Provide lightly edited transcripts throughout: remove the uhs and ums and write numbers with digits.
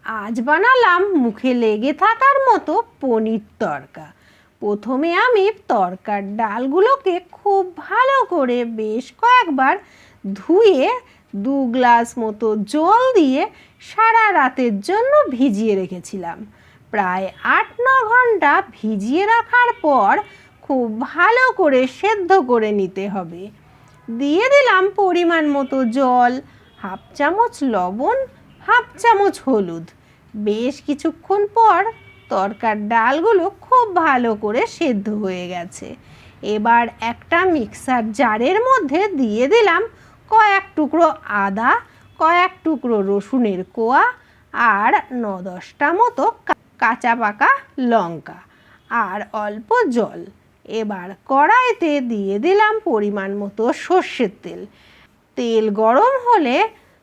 আজ বানালাম মুখে লেগে থাকার মতো পনির তড়কা। প্রথমে আমি তড়কার ডালগুলোকে খুব ভালো করে বেশ কয়েকবার ধুয়ে 2 গ্লাস মতো জল দিয়ে সারা রাতের জন্য ভিজিয়ে রেখেছিলাম। প্রায় 8-9 ঘন্টা ভিজিয়ে রাখার পর খুব ভালো করে সেদ্ধ করে নিতে হবে। দিয়ে দিলাম পরিমাণ মতো জল, হাফ চামচ লবণ, হাফ চামচ হলুদ। বেশ কিছুক্ষণ পর তড়কার ডালগুলো খুব ভালো করে সেদ্ধ হয়ে গেছে। এবার একটা মিক্সার জারের মধ্যে দিয়ে দিলাম কয়েক টুকরো আদা, কয়েক টুকরো রসুনের কোয়া আর 9-10টা মতো কাঁচা পাকা লঙ্কা আর অল্প জল। এবার কড়াইতে দিয়ে দিলাম পরিমাণ মতো সর্ষের তেল। তেল গরম হলে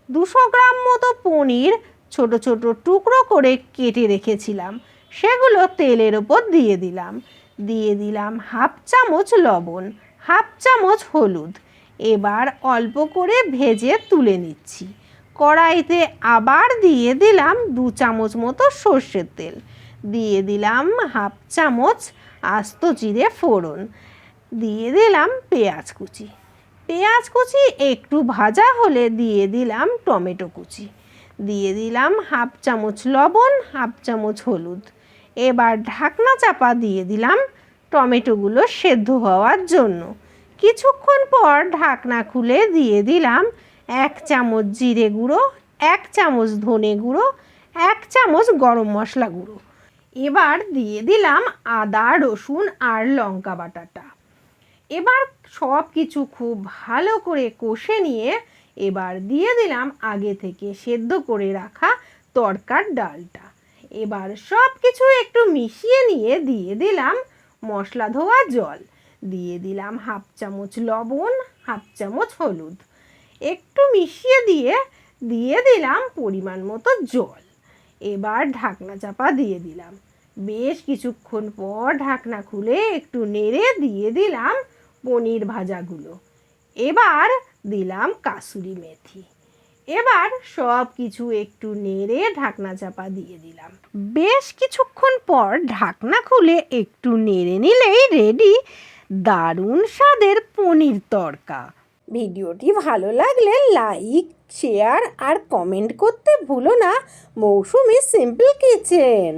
200 গ্রাম মতো পনির ছোট ছোট টুকরো করে কেটে রেখেছিলাম, সেগুলো তেলের ওপর দিয়ে দিলাম হাফ চামচ লবণ, হাফ চামচ হলুদ। এবার অল্প করে ভেজে তুলে নিচ্ছি। কড়াইতে আবার দিয়ে দিলাম 2 চামচ মতো সর্ষের তেল, দিয়ে দিলাম হাফ চামচ আস্ত জিরে ফোড়ন, দিয়ে দিলাম পেঁয়াজ কুচি একটু ভাজা হলে দিয়ে দিলাম টমেটো কুচি, দিয়ে দিলাম হাফ চামচ লবণ, হাফ চামচ হলুদ। এবার ঢাকনা চাপা দিয়ে দিলাম টমেটোগুলো সেদ্ধ হওয়ার জন্য। কিছুক্ষণ পর ঢাকনা খুলে দিয়ে দিলাম 1 চামচ জিরে গুঁড়ো, 1 চামচ ধনে গুঁড়ো, 1 চামচ গরম মশলা গুঁড়ো। এবার দিয়ে দিলাম আদা, রসুন আর লঙ্কা বাটাটা। এবার সব কিছু খুব ভালো করে কষে নিয়ে এবার দিয়ে দিলাম আগে থেকে সেদ্ধ করে রাখা তড়কার ডালটা। এবার সব কিছু একটু মিশিয়ে নিয়ে দিয়ে দিলাম মশলা ধোয়া জল, দিয়ে দিলাম হাফ চামচ লবণ, হাফ চামচ হলুদ। একটু মিশিয়ে দিয়ে দিলাম পরিমাণ মতো জল। এবার ঢাকনা চাপা দিয়ে দিলাম। বেশ কিছুক্ষণ পর ঢাকনা খুলে একটু নেড়ে দিয়ে দিলাম পনির ভাজাগুলো। এবার দিলাম কাসুরি মেথি। এবার সব কিছু একটু নেড়ে ঢাকনা চাপা দিয়ে দিলাম। বেশ কিছুক্ষণ পর ঢাকনা খুলে একটু নেড়ে নিলেই রেডি দারুণ স্বাদের পনির তড়কা। ভিডিওটি ভালো লাগলে লাইক, শেয়ার আর কমেন্ট করতে ভুলো না। মৌসুমি সিম্পল কিচেন।